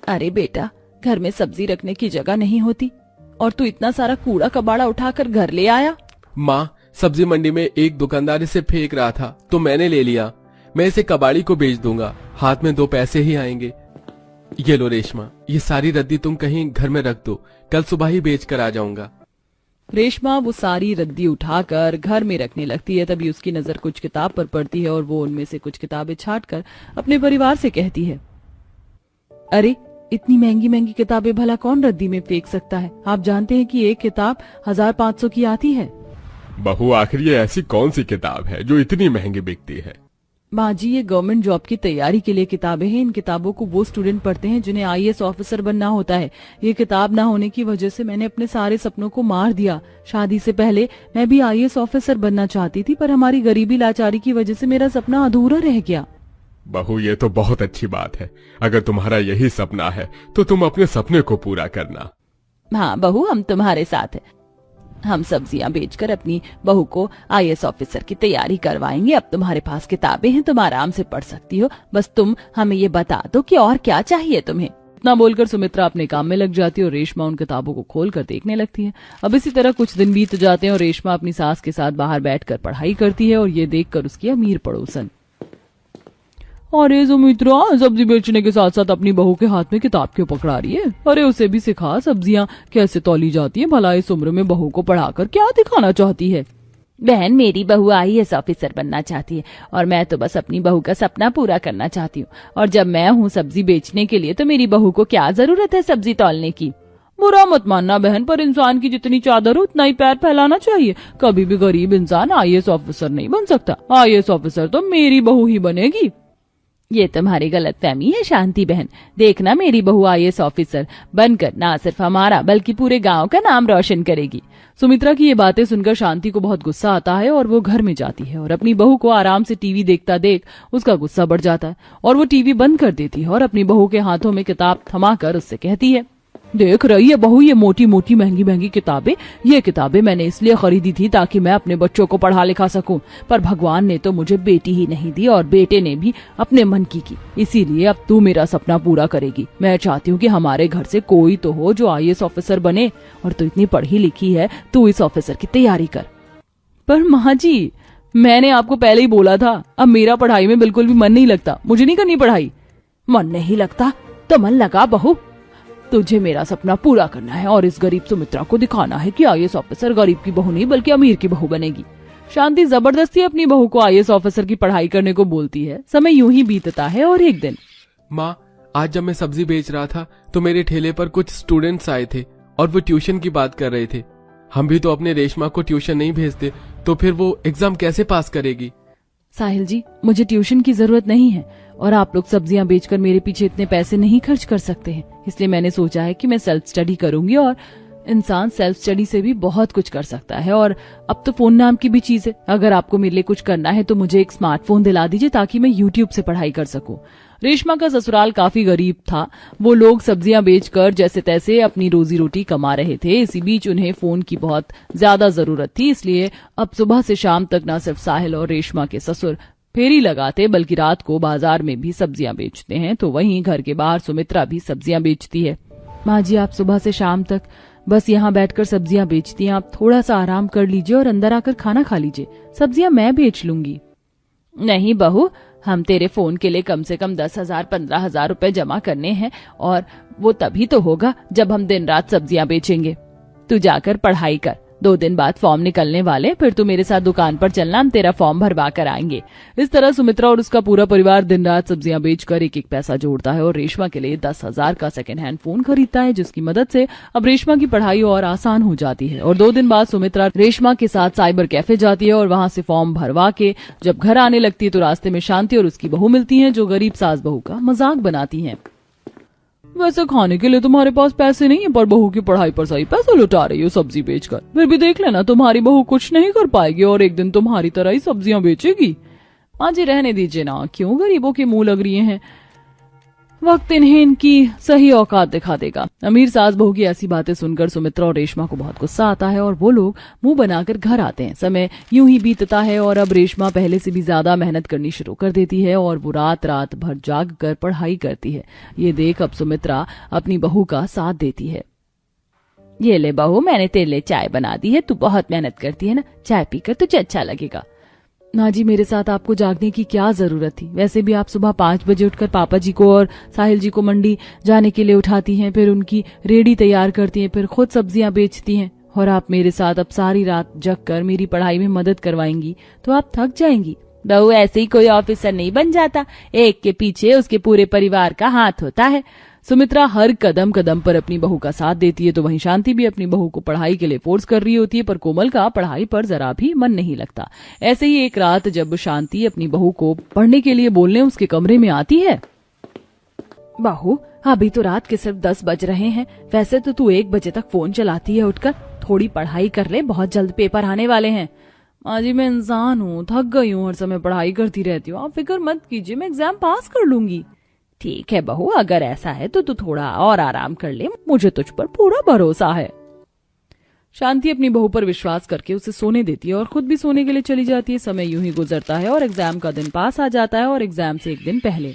अरे बेटा, घर में सब्जी रखने की जगह नहीं होती और तू इतना सारा कूड़ा कबाड़ा उठाकर घर ले आया। माँ, सब्जी मंडी में एक दुकानदार इसे फेंक रहा था तो मैंने ले लिया। मैं इसे कबाड़ी को बेच दूंगा, हाथ में 2 पैसे ही आएंगे। ये लो रेशमा, ये सारी रद्दी तुम कहीं घर में रख दो, कल सुबह ही बेच कर आ जाऊंगा। रेशमा वो सारी रद्दी उठाकर घर में रखने लगती है। तभी उसकी नजर कुछ किताब पर पड़ती है और वो उनमें से कुछ किताबें छांटकर अपने परिवार से कहती है, अरे इतनी महंगी महंगी किताबें भला कौन रद्दी में फेंक सकता है? आप जानते हैं कि एक किताब 1500 की आती है। बहू, आखिर ये ऐसी कौन सी किताब है जो इतनी महंगी बिकती है? माँ जी, ये गवर्नमेंट जॉब की तैयारी के लिए किताबें हैं। इन किताबों को वो स्टूडेंट पढ़ते हैं जिन्हें आईएएस ऑफिसर बनना होता है। ये किताब ना होने की वजह से मैंने अपने सारे सपनों को मार दिया। शादी से पहले मैं भी आईएएस ऑफिसर बनना चाहती थी, पर हमारी गरीबी लाचारी की वजह से मेरा सपना अधूरा रह गया। बहू, ये तो बहुत अच्छी बात है। अगर तुम्हारा यही सपना है तो तुम अपने सपने को पूरा करना। हाँ बहू, हम तुम्हारे साथ हैं। हम सब्जियां बेचकर अपनी बहू को आईएएस ऑफिसर की तैयारी करवाएंगे। अब तुम्हारे पास किताबें हैं, तुम आराम से पढ़ सकती हो। बस तुम हमें ये बता दो कि और क्या चाहिए तुम्हें। इतना बोलकर सुमित्रा अपने काम में लग जाती है और रेशमा उन किताबों को खोलकर देखने लगती है। अब इसी तरह कुछ दिन बीत जाते हैं और रेशमा अपनी सास के साथ बाहर बैठकर पढ़ाई करती है और ये देखकर उसकी अमीर पड़ोसन, अरे सुमित्रा सब्जी बेचने के साथ साथ अपनी बहू के हाथ में किताब क्यों पकड़ा रही है? अरे उसे भी सिखा सब्जियां कैसे तौली जाती है। भला इस उम्र में बहू को पढ़ाकर क्या दिखाना चाहती है? बहन, मेरी बहू आईएएस ऑफिसर बनना चाहती है और मैं तो बस अपनी बहू का सपना पूरा करना चाहती हूँ। और जब मैं हूँ सब्जी बेचने के लिए तो मेरी बहू को क्या जरूरत है सब्जी तौलने की? बुरा मत मानना बहन, पर इंसान की जितनी चादर हो उतना ही पैर फैलाना चाहिए। कभी भी गरीब इंसान आईएएस ऑफिसर नहीं बन सकता। आईएएस ऑफिसर तो मेरी बहू ही बनेगी। ये तुम्हारी गलतफहमी है शांति बहन। देखना, मेरी बहू आईएएस ऑफिसर बनकर ना सिर्फ हमारा बल्कि पूरे गांव का नाम रोशन करेगी। सुमित्रा की ये बातें सुनकर शांति को बहुत गुस्सा आता है और वो घर में जाती है और अपनी बहू को आराम से टीवी देखता देख उसका गुस्सा बढ़ जाता है और वो टीवी बंद कर देती है और अपनी बहू के हाथों में किताब थमाकर उससे कहती है, देख रही है बहू, ये मोटी मोटी महंगी महंगी किताबें। ये किताबें मैंने इसलिए खरीदी थी ताकि मैं अपने बच्चों को पढ़ा लिखा सकूं, पर भगवान ने तो मुझे बेटी ही नहीं दी और बेटे ने भी अपने मन की इसीलिए अब तू मेरा सपना पूरा करेगी। मैं चाहती हूँ कि हमारे घर से कोई तो हो जो आईएएस ऑफिसर बने और तू इतनी पढ़ी लिखी है, तू इस ऑफिसर की तैयारी कर। पर माँ जी, मैंने आपको पहले ही बोला था, अब मेरा पढ़ाई में बिल्कुल भी मन नहीं लगता। मुझे नहीं करनी पढ़ाई। मन नहीं लगता तो मन लगा बहू। तुझे मेरा सपना पूरा करना है और इस गरीब सुमित्रा को दिखाना है कि आईएएस ऑफिसर गरीब की बहू नहीं बल्कि अमीर की बहू बनेगी। शांति जबरदस्ती अपनी बहू को आईएएस ऑफिसर की पढ़ाई करने को बोलती है। समय यूं ही बीतता है और एक दिन, माँ, आज जब मैं सब्जी बेच रहा था तो मेरे ठेले पर कुछ स्टूडेंट्स आए थे और वो ट्यूशन की बात कर रहे थे। हम भी तो अपने रेशमा को ट्यूशन नहीं भेजते तो फिर वो एग्जाम कैसे पास करेगी? साहिल जी, मुझे ट्यूशन की जरूरत नहीं है और आप लोग सब्जियां बेचकर मेरे पीछे इतने पैसे नहीं खर्च कर सकते हैं। इसलिए मैंने सोचा है कि मैं सेल्फ स्टडी करूंगी और इंसान सेल्फ स्टडी से भी बहुत कुछ कर सकता है। और अब तो फोन नाम की भी चीज है। अगर आपको मेरे लिए कुछ करना है तो मुझे एक स्मार्टफोन दिला दीजिए ताकि मैं यूट्यूब से पढ़ाई कर सकूं। रेशमा का ससुराल काफी गरीब था। वो लोग सब्जियां बेचकर जैसे तैसे अपनी रोजी रोटी कमा रहे थे। इसी बीच उन्हें फोन की बहुत ज्यादा जरूरत थी। इसलिए अब सुबह से शाम तक न सिर्फ साहिल और रेशमा के ससुर फेरी लगाते बल्कि रात को बाजार में भी सब्जियां बेचते हैं। तो वहीं घर के बाहर सुमित्रा भी सब्जियां बेचती है। माँ जी, आप सुबह से शाम तक बस यहाँ बैठकर सब्जियां बेचती हैं। आप थोड़ा सा आराम कर लीजिए और अंदर आकर खाना खा लीजिए। सब्जियां मैं बेच लूंगी। नहीं बहू, हम तेरे फोन के लिए कम से कम 10,000 15,000 रुपए जमा करने हैं और वो तभी तो होगा जब हम दिन रात सब्जियां बेचेंगे। तू जाकर पढ़ाई कर। 2 दिन बाद फॉर्म निकलने वाले, फिर तू मेरे साथ दुकान पर चलना, हम तेरा फॉर्म भरवा कर आएंगे। इस तरह सुमित्रा और उसका पूरा परिवार दिन रात सब्जियां बेचकर एक एक पैसा जोड़ता है और रेशमा के लिए 10,000 का सेकंड हैंड फोन खरीदता है, जिसकी मदद से अब रेशमा की पढ़ाई और आसान हो जाती है। और 2 दिन बाद सुमित्रा रेशमा के साथ साइबर कैफे जाती है और वहां से फॉर्म भरवा के जब घर आने लगती है तो रास्ते में शांति और उसकी बहू मिलती है, जो गरीब सास बहू का मजाक बनाती है। वैसे खाने के लिए तुम्हारे पास पैसे नहीं है, पर बहू की पढ़ाई पर सही पैसा लुटा रही हो सब्जी बेचकर। फिर भी देख लेना, तुम्हारी बहू कुछ नहीं कर पाएगी और एक दिन तुम्हारी तरह ही सब्जियां बेचेगी। माँ जी, रहने दीजिए ना, क्यों गरीबों के मुंह लग रही हैं। वक्त इन्हें इनकी सही औकात दिखा देगा। अमीर सास बहू की ऐसी बातें सुनकर सुमित्रा और रेशमा को बहुत गुस्सा आता है और वो लोग मुंह बनाकर घर आते हैं। समय यूं ही बीतता है और अब रेशमा पहले से भी ज्यादा मेहनत करनी शुरू कर देती है और वो रात रात भर जाग कर पढ़ाई करती है। ये देख अब सुमित्रा अपनी बहू का साथ देती है। ये ले बहू, मैंने तेरे लिए चाय बना दी है, तू बहुत मेहनत करती है ना, चाय पीकर तुझे अच्छा लगेगा। ना जी, मेरे साथ आपको जागने की क्या जरूरत थी। वैसे भी आप सुबह 5 बजे उठकर पापा जी को और साहिल जी को मंडी जाने के लिए उठाती हैं, फिर उनकी रेडी तैयार करती हैं, फिर खुद सब्जियां बेचती हैं और आप मेरे साथ अब सारी रात जग कर मेरी पढ़ाई में मदद करवाएंगी तो आप थक जाएंगी। बहू, ऐसे ही कोई ऑफिसर नहीं बन जाता, एक के पीछे उसके पूरे परिवार का हाथ होता है। सुमित्रा हर कदम कदम पर अपनी बहू का साथ देती है तो वहीं शांति भी अपनी बहू को पढ़ाई के लिए फोर्स कर रही होती है, पर कोमल का पढ़ाई पर जरा भी मन नहीं लगता। ऐसे ही एक रात जब शांति अपनी बहू को पढ़ने के लिए बोलने उसके कमरे में आती है। बहू, अभी तो रात के सिर्फ 10 बज रहे हैं, वैसे तो तू 1 बजे तक फोन चलाती है, उठकर थोड़ी पढ़ाई कर ले, बहुत जल्द पेपर आने वाले हैं। माँ जी, मैं इंसान हूँ, थक गई हूँ, हर समय पढ़ाई करती रहती हूँ, आप फिक्र मत कीजिए, मैं एग्जाम पास कर लूंगी। ठीक है बहू, अगर ऐसा है तो तू थोड़ा और आराम कर ले, मुझे तुझ पर पूरा भरोसा है। शांति अपनी बहू पर विश्वास करके उसे सोने देती है और खुद भी सोने के लिए चली जाती है। समय यूं ही गुजरता है और एग्जाम का दिन पास आ जाता है और एग्जाम से एक दिन पहले,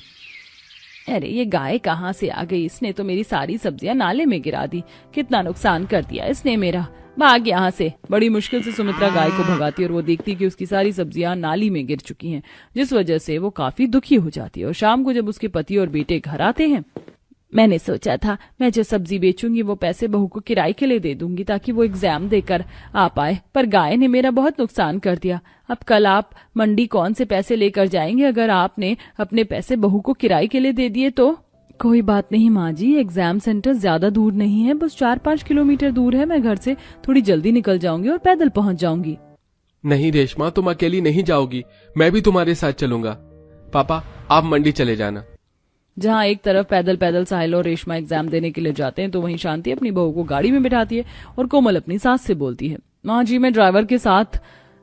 अरे ये गाय कहाँ से आ गई, इसने तो मेरी सारी सब्जियां नाले में गिरा दी, कितना नुकसान कर दिया इसने मेरा, भाग यहाँ से। बड़ी मुश्किल से सुमित्रा गाय को भगाती है और वो देखती कि उसकी सारी सब्जियां नाली में गिर चुकी हैं, जिस वजह से वो काफी दुखी हो जाती है। और शाम को जब उसके पति और बेटे घर आते हैं, मैंने सोचा था मैं जो सब्जी बेचूंगी वो पैसे बहू को किराए के लिए दे दूंगी ताकि वो एग्जाम देकर आ पाए, पर गाय ने मेरा बहुत नुकसान कर दिया। अब कल आप मंडी कौन से पैसे लेकर जाएंगे अगर आपने अपने पैसे बहू को किराए के लिए दे दिए तो? कोई बात नहीं माँ जी, एग्जाम सेंटर ज्यादा दूर नहीं है, बस 4-5 किलोमीटर दूर है, मैं घर से थोड़ी जल्दी निकल जाऊंगी और पैदल पहुंच जाऊंगी। नहीं रेशमा, तुम अकेली नहीं जाओगी, मैं भी तुम्हारे साथ चलूंगा। पापा, आप मंडी चले जाना। जहाँ एक तरफ पैदल पैदल साहिल और रेशमा एग्जाम देने के लिए जाते हैं तो वहीं शांति अपनी बहू को गाड़ी में बिठाती है और कोमल अपनी सास से बोलती है, माँ जी, मैं ड्राइवर के साथ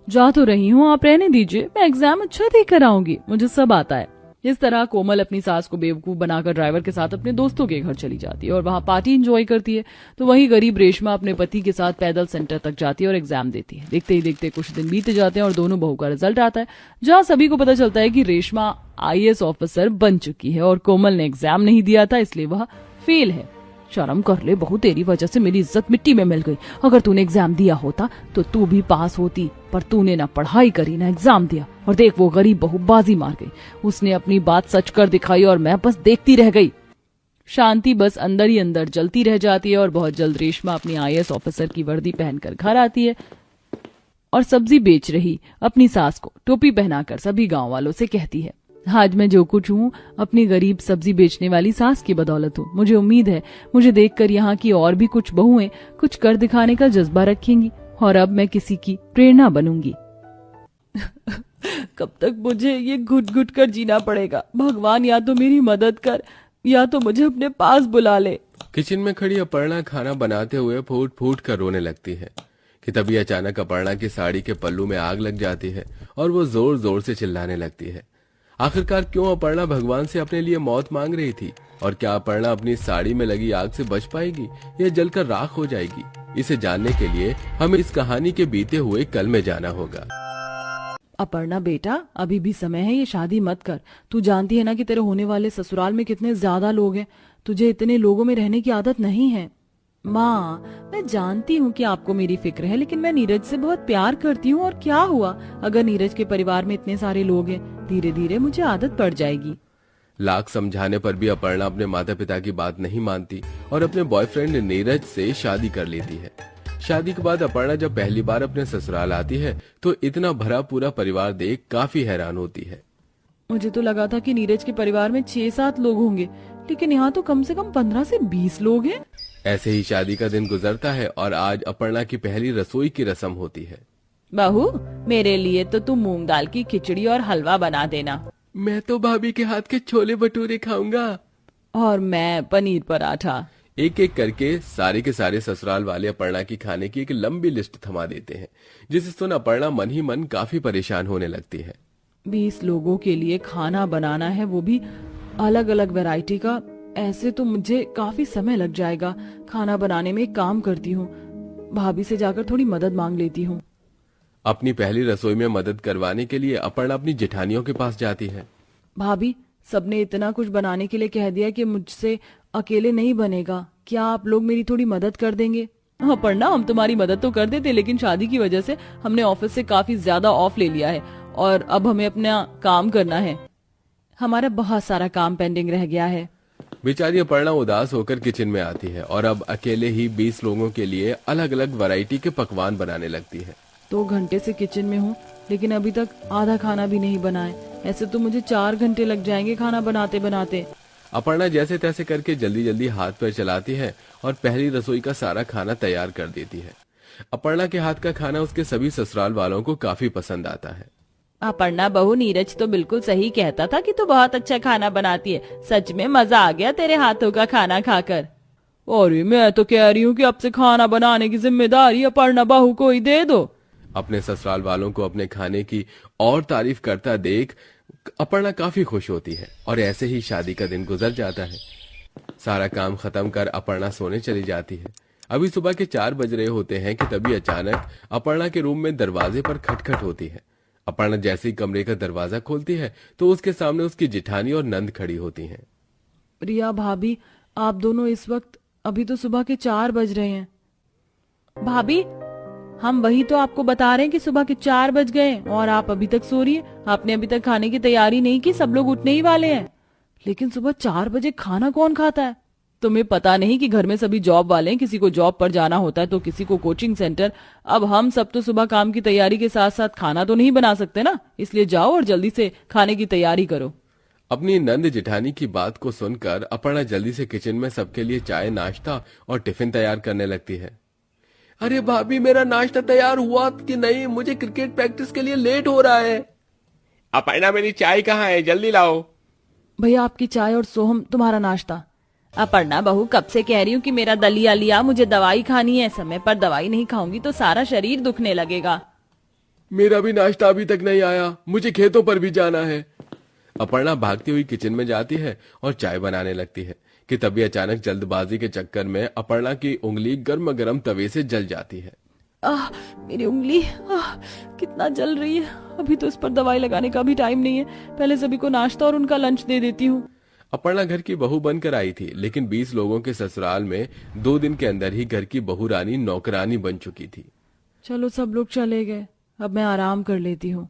जा तो रही हूँ, आप रहने दीजिए, मैं एग्जाम अच्छा देकर आऊंगी, मुझे सब आता है। इस तरह कोमल अपनी सास को बेवकूफ बनाकर ड्राइवर के साथ अपने दोस्तों के घर चली जाती है और वहां पार्टी एंजॉय करती है। तो वहीं गरीब रेशमा अपने पति के साथ पैदल सेंटर तक जाती है और एग्जाम देती है। देखते ही देखते कुछ दिन बीत जाते हैं और दोनों बहू का रिजल्ट आता है, जहां सभी को पता चलता है कि रेशमा IAS ऑफिसर बन चुकी है और कोमल ने एग्जाम नहीं दिया था, इसलिए वह फेल है। शर्म कर ले बहू, तेरी वजह से मेरी इज्जत मिट्टी में मिल गई। अगर तूने एग्जाम दिया होता तो तू भी पास होती, पर तूने ना पढ़ाई करी ना एग्जाम दिया, और देख वो गरीब बहू बाजी मार गई, उसने अपनी बात सच कर दिखाई और मैं बस देखती रह गई। शांति बस अंदर ही अंदर जलती रह जाती है और बहुत जल्द रेशमा अपनी IAS ऑफिसर की वर्दी पहनकर घर आती है और सब्जी बेच रही अपनी सास को टोपी पहनाकर सभी गांव वालों से कहती है, आज मैं जो कुछ हूँ अपनी गरीब सब्जी बेचने वाली सास की बदौलत हूँ। मुझे उम्मीद है मुझे देखकर यहाँ की और भी कुछ बहुएं कुछ कर दिखाने का जज्बा रखेंगी और अब मैं किसी की प्रेरणा बनूंगी। कब तक मुझे ये घुट घुट कर जीना पड़ेगा? भगवान या तो मेरी मदद कर या तो मुझे अपने पास बुला ले। किचन में खड़ी अपर्णा खाना बनाते हुए फूट फूट कर रोने लगती है कि तभी अचानक अपर्णा की साड़ी के पल्लू में आग लग जाती है और वो जोर जोर से चिल्लाने लगती है। आखिरकार क्यों अपर्णा भगवान से अपने लिए मौत मांग रही थी और क्या अपर्णा अपनी साड़ी में लगी आग से बच पाएगी या जलकर राख हो जाएगी? इसे जानने के लिए हमें इस कहानी के बीते हुए कल में जाना होगा। अपर्णा बेटा, अभी भी समय है, ये शादी मत कर। तू जानती है ना कि तेरे होने वाले ससुराल में कितने ज्यादा लोग हैं, तुझे इतने लोगों में रहने की आदत नहीं है। माँ, मैं जानती हूँ कि आपको मेरी फिक्र है, लेकिन मैं नीरज से बहुत प्यार करती हूँ और क्या हुआ अगर नीरज के परिवार में इतने सारे लोग हैं, धीरे धीरे मुझे आदत पड़ जाएगी। लाख समझाने पर भी अपर्णा अपने माता पिता की बात नहीं मानती और अपने बॉयफ्रेंड नीरज से शादी कर लेती है। शादी के बाद अपर्णा जब पहली बार अपने ससुराल आती है तो इतना भरा पूरा परिवार देख काफी हैरान होती है। मुझे तो लगा था कि नीरज के परिवार में 6-7 लोग होंगे, लेकिन यहाँ तो कम से कम 15 से 20 लोग हैं। ऐसे ही शादी का दिन गुजरता है और आज अपर्णा की पहली रसोई की रस्म होती है। बहू, मेरे लिए तो तुम मूंग दाल की खिचड़ी और हलवा बना देना। मैं तो भाभी के हाथ के छोले भटूरे खाऊंगा। और मैं पनीर पराठा। एक एक करके सारे के सारे ससुराल वाले अपर्णा की खाने की एक लंबी लिस्ट थमा देते हैं, जिसे सुन अपर्णा मन ही मन काफी परेशान होने लगती है। 20 लोगों के लिए खाना बनाना है, वो भी अलग अलग वैरायटी का। ऐसे तो मुझे काफी समय लग जाएगा। खाना बनाने में एक काम करती हूँ, भाभी से जाकर थोड़ी मदद मांग लेती हूँ। अपनी पहली रसोई में मदद करवाने के लिए अपर्णा अपनी जेठानियों के पास जाती है। भाभी, सबने इतना कुछ बनाने के लिए कह दिया कि मुझसे अकेले नहीं बनेगा, क्या आप लोग मेरी थोड़ी मदद कर देंगे? अपर्णा, हम तुम्हारी मदद तो कर देते, लेकिन शादी की वजह से हमने ऑफिस से काफी ज्यादा ऑफ ले लिया है और अब हमें अपना काम करना है। हमारा बहुत सारा काम पेंडिंग रह गया है। बेचारी अपर्णा उदास होकर किचन में आती है और अब अकेले ही 20 लोगों के लिए अलग अलग वैरायटी के पकवान बनाने लगती है। 2 घंटे से किचन में हूँ, लेकिन अभी तक आधा खाना भी नहीं बना है। ऐसे तो मुझे 4 घंटे लग जाएंगे खाना बनाते बनाते। अपर्णा जैसे तैसे करके जल्दी जल्दी हाथ पैर चलाती है और पहली रसोई का सारा खाना तैयार कर देती है। अपर्णा के हाथ का खाना उसके सभी ससुराल वालों को काफी पसंद आता है। अपर्णा बहू, नीरज तो बिल्कुल सही कहता था कि तू बहुत अच्छा खाना बनाती है। सच में मजा आ गया तेरे हाथों का खाना खाकर। और मैं तो कह रही हूँ कि अब से खाना बनाने की जिम्मेदारी अपर्णा बहू को ही दे दो। अपने ससुराल वालों को अपने खाने की और तारीफ करता देख अपर्णा काफी खुश होती है और ऐसे ही शादी का दिन गुजर जाता है। सारा काम खत्म कर अपर्णा सोने चली जाती है। अभी सुबह के 4 बज रहे होते हैं कि तभी अचानक अपर्णा के रूम में दरवाजे पर खटखट होती है। अपर्णा जैसे ही कमरे का दरवाजा खोलती है तो उसके सामने उसकी जेठानी और नंद खड़ी होती हैं। रिया भाभी, आप दोनों इस वक्त, अभी तो सुबह के 4 बज रहे हैं। भाभी, हम वही तो आपको बता रहे हैं कि सुबह के 4 बज गए और आप अभी तक सो रही हैं। आपने अभी तक खाने की तैयारी नहीं की, सब लोग उठने ही वाले हैं। लेकिन सुबह 4 बजे खाना कौन खाता है? तुम्हें पता नहीं कि घर में सभी जॉब वाले हैं, किसी को जॉब पर जाना होता है तो किसी को कोचिंग सेंटर। अब हम सब तो सुबह काम की तैयारी के साथ साथ खाना तो नहीं बना सकते ना, इसलिए जाओ और जल्दी से खाने की तैयारी करो। अपनी नंद जेठानी की बात को सुनकर अपर्णा जल्दी से किचन में सबके लिए चाय, नाश्ता और टिफिन तैयार करने लगती है। अरे भाभी, मेरा नाश्ता तैयार हुआ कि नहीं? मुझे क्रिकेट प्रैक्टिस के लिए लेट हो रहा है। अपर्णा, मेरी चाय कहाँ है? जल्दी लाओ। भैया, आपकी चाय और सोहम तुम्हारा नाश्ता। अपर्णा बहू, कब से कह रही हूँ कि मेरा दलिया लिया, मुझे दवाई खानी है। समय पर दवाई नहीं खाऊंगी तो सारा शरीर दुखने लगेगा। मेरा भी नाश्ता अभी तक नहीं आया, मुझे खेतों पर भी जाना है। अपर्णा भागती हुई किचन में जाती है और चाय बनाने लगती है कि तभी अचानक जल्दबाजी के चक्कर में अपर्णा की उंगली गर्म गर्म तवे से जल जाती है। मेरी उंगली कितना जल रही है। अभी तो इस पर दवाई लगाने का भी टाइम नहीं है। पहले सभी को नाश्ता और उनका लंच दे देती हूँ। अपर्णा घर की बहू बनकर आई थी, लेकिन 20 लोगों के ससुराल में 2 दिन के अंदर ही घर की बहू रानी नौकरानी बन चुकी थी। चलो, सब लोग चले गए, अब मैं आराम कर लेती हूँ।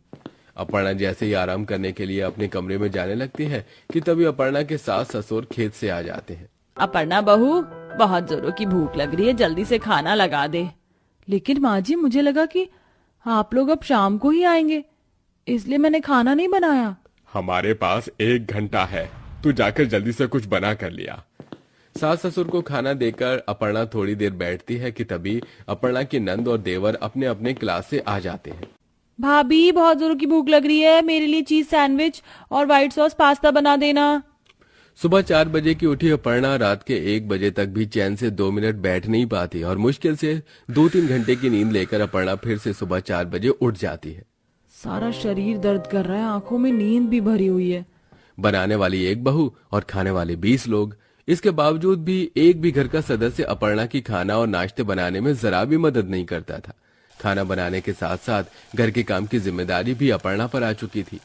अपर्णा जैसे ही आराम करने के लिए अपने कमरे में जाने लगती है कि तभी अपर्णा के सास ससुर खेत से आ जाते हैं। अपर्णा बहू, बहुत जोरों की भूख लग रही है, जल्दी से खाना लगा दे। लेकिन माँ जी, मुझे लगा कि आप लोग अब शाम को ही आएंगे, इसलिए मैंने खाना नहीं बनाया। हमारे पास 1 घंटा है, तू जाकर जल्दी से कुछ बना कर लिया। सास ससुर को खाना देकर अपर्णा थोड़ी देर बैठती है कि तभी अपर्णा की नंद और देवर अपने अपने क्लास से आ जाते हैं। भाभी, बहुत जोरों की भूख लग रही है, मेरे लिए चीज सैंडविच और व्हाइट सॉस पास्ता बना देना। सुबह 4 बजे की उठी अपर्णा रात के 1 बजे तक भी चैन से 2 मिनट बैठ नहीं पाती और मुश्किल से 2-3 घंटे की नींद लेकर अपर्णा फिर से सुबह 4 बजे उठ जाती है। सारा शरीर दर्द कर रहा है, आंखों में नींद भी भरी हुई है। बनाने वाली 1 बहू और खाने वाले 20 लोग, इसके बावजूद भी एक भी घर का सदस्य अपर्णा की खाना और नाश्ते बनाने में जरा भी मदद नहीं करता था। खाना बनाने के साथ साथ घर के काम की जिम्मेदारी भी अपर्णा पर आ चुकी थी।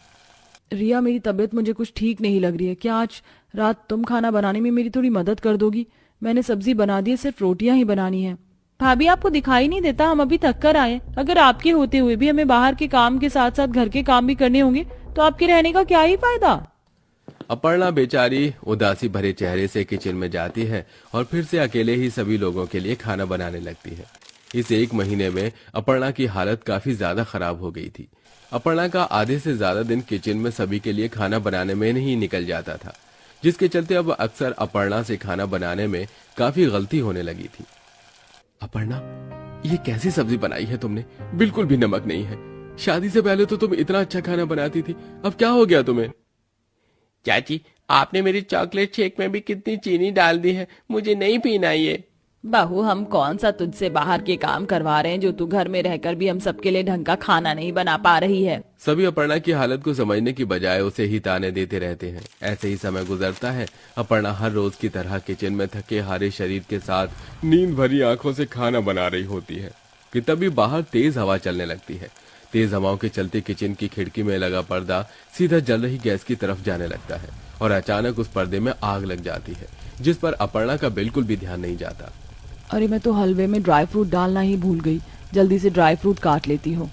रिया, मेरी तबीयत मुझे कुछ ठीक नहीं लग रही है। क्या आज रात तुम खाना बनाने में मेरी थोड़ी मदद कर दोगी? मैंने सब्जी बना दी है, सिर्फ रोटियां ही बनानी है। भाभी, आपको दिखाई नहीं देता हम अभी थक कर आए? अगर आपके होते हुए भी हमें बाहर के काम के साथ साथ घर के काम भी करने होंगे तो आपके रहने का क्या ही फायदा। अपर्णा बेचारी उदासी भरे चेहरे से किचन में जाती है और फिर से अकेले ही सभी लोगों के लिए खाना बनाने लगती है। इस 1 महीने में अपर्णा की हालत काफी ज्यादा खराब हो गई थी। अपर्णा का आधे से ज्यादा दिन किचन में सभी के लिए खाना बनाने में नहीं निकल जाता था, जिसके चलते अब अक्सर अपर्णा से खाना बनाने में काफी गलती होने लगी थी। अपर्णा, ये कैसी सब्जी बनाई है तुमने? बिल्कुल भी नमक नहीं है। शादी से पहले तो तुम इतना अच्छा खाना बनाती थी, अब क्या हो गया तुम्हें? चाची, आपने मेरी चॉकलेट शेक में भी कितनी चीनी डाल दी है, मुझे नहीं पीना ये। बहू, हम कौन सा तुझसे बाहर के काम करवा रहे हैं जो तू घर में रहकर भी हम सबके लिए ढंग का खाना नहीं बना पा रही है। सभी अपर्णा की हालत को समझने की बजाय उसे ही ताने देते रहते हैं। ऐसे ही समय गुजरता है। अपर्णा हर रोज की तरह किचन में थके हारे शरीर के साथ नींद भरी आंखों से खाना बना रही होती है कि तभी बाहर तेज हवा चलने लगती है। तेज हवाओं के चलते किचन की खिड़की में लगा पर्दा सीधा जल रही गैस की तरफ जाने लगता है और अचानक उस पर्दे में आग लग जाती है, जिस पर अपर्णा का बिल्कुल भी ध्यान नहीं जाता। अरे, मैं तो हलवे में ड्राई फ्रूट डालना ही भूल गई। जल्दी से ड्राई फ्रूट काट लेती हूँ।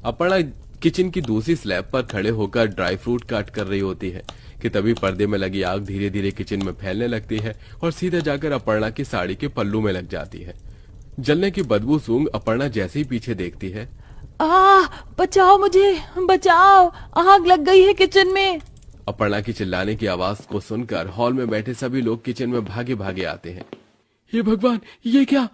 अपर्णा किचन की दूसरी स्लैब पर खड़े होकर ड्राई फ्रूट काट कर रही होती है कि तभी पर्दे में लगी आग धीरे धीरे किचन में फैलने लगती है और सीधा जाकर अपर्णा की साड़ी के पल्लू में लग जाती है। जलने की बदबू सूंघ अपर्णा जैसे ही पीछे देखती है। बचाओ मुझे, बचाओ, आग लग गई है किचन में। अपर्णा की चिल्लाने की आवाज को सुनकर हॉल में बैठे सभी लोग किचन में भागे भागे आते हैं। हे भगवान, ये क्या?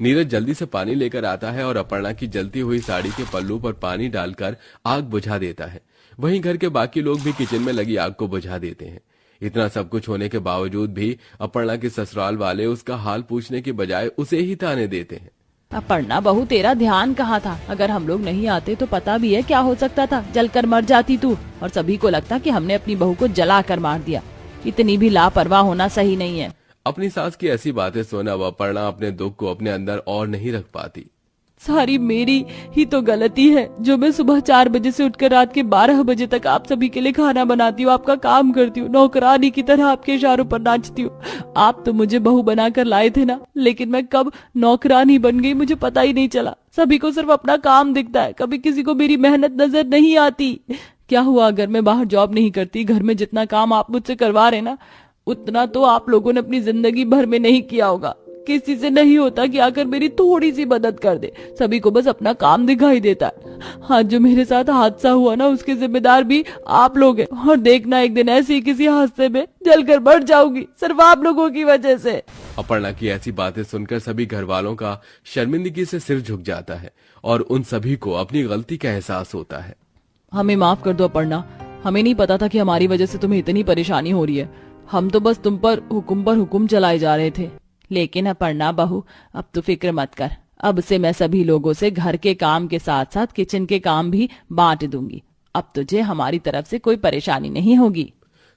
नीरज जल्दी से पानी लेकर आता है और अपर्णा की जलती हुई साड़ी के पल्लू पर पानी डालकर आग बुझा देता है। वहीं घर के बाकी लोग भी किचन में लगी आग को बुझा देते हैं। इतना सब कुछ होने के बावजूद भी अपर्णा के ससुराल वाले उसका हाल पूछने के बजाय उसे ही ताने देते हैं। अपर्णा बहू, तेरा ध्यान कहाँ था? अगर हम लोग नहीं आते तो पता भी है क्या हो सकता था। जलकर मर जाती तू और सभी को लगता कि हमने अपनी बहू को जला कर मार दिया। इतनी भी लापरवाह होना सही नहीं है। अपनी सास की ऐसी बातें सुन अब अपर्णा अपने दुख को अपने अंदर और नहीं रख पाती। सारी मेरी ही तो गलती है जो मैं सुबह 4 बजे से उठकर रात के 12 बजे तक आप सभी के लिए खाना बनाती हूँ, आपका काम करती हूँ, नौकरानी की तरह आपके इशारों पर नाचती हूँ। आप तो मुझे बहू बनाकर लाए थे ना, लेकिन मैं कब नौकरानी बन गई मुझे पता ही नहीं चला। सभी को सिर्फ अपना काम दिखता है, कभी किसी को मेरी मेहनत नजर नहीं आती। क्या हुआ अगर मैं बाहर जॉब नहीं करती? घर में जितना काम आप मुझसे करवा रहे ना, उतना तो आप लोगों ने अपनी जिंदगी भर में नहीं किया होगा। किसी से नहीं होता कि आकर मेरी थोड़ी सी मदद कर दे। सभी को बस अपना काम दिखाई देता है। हाँ, जो मेरे साथ हादसा हुआ ना, उसके जिम्मेदार भी आप लोग हैं। और देखना, एक दिन ऐसे ही किसी हादसे में जलकर मर जाऊंगी, सिर्फ आप लोगों की वजह से। अपर्णा की ऐसी बातें सुनकर सभी घर वालों का शर्मिंदगी से सिर झुक जाता है और उन सभी को अपनी गलती का एहसास होता है। हमें माफ कर दो अपर्णा, हमें नहीं पता था कि हमारी वजह से तुम्हें इतनी परेशानी हो रही है। हम तो बस तुम पर हुक्म चलाए जा रहे थे। लेकिन अपर्णा बहू, अब तो फिक्र मत कर। अब से मैं सभी लोगों से घर के काम के साथ साथ किचन के काम भी बांट दूंगी। अब तुझे हमारी तरफ से कोई परेशानी नहीं होगी।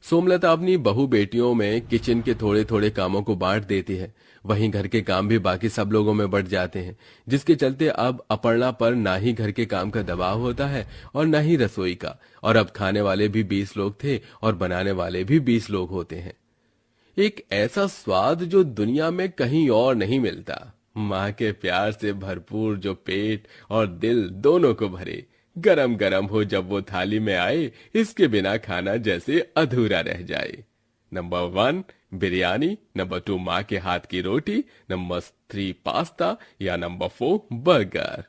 सोमलता अपनी बहू बेटियों में किचन के थोड़े थोड़े कामों को बांट देती है। वहीं घर के काम भी बाकी सब लोगों में बढ़ जाते हैं, जिसके चलते अब अपर्णा पर ना ही घर के काम का दबाव होता है और न ही रसोई का। और अब खाने वाले भी 20 लोग थे और बनाने वाले भी 20 लोग होते हैं। एक ऐसा स्वाद जो दुनिया में कहीं और नहीं मिलता। माँ के प्यार से भरपूर जो पेट और दिल दोनों को भरे, गरम गरम हो जब वो थाली में आए, इसके बिना खाना जैसे अधूरा रह जाए। नंबर 1 बिरयानी, नंबर 2 माँ के हाथ की रोटी, नंबर 3 पास्ता या नंबर 4 बर्गर।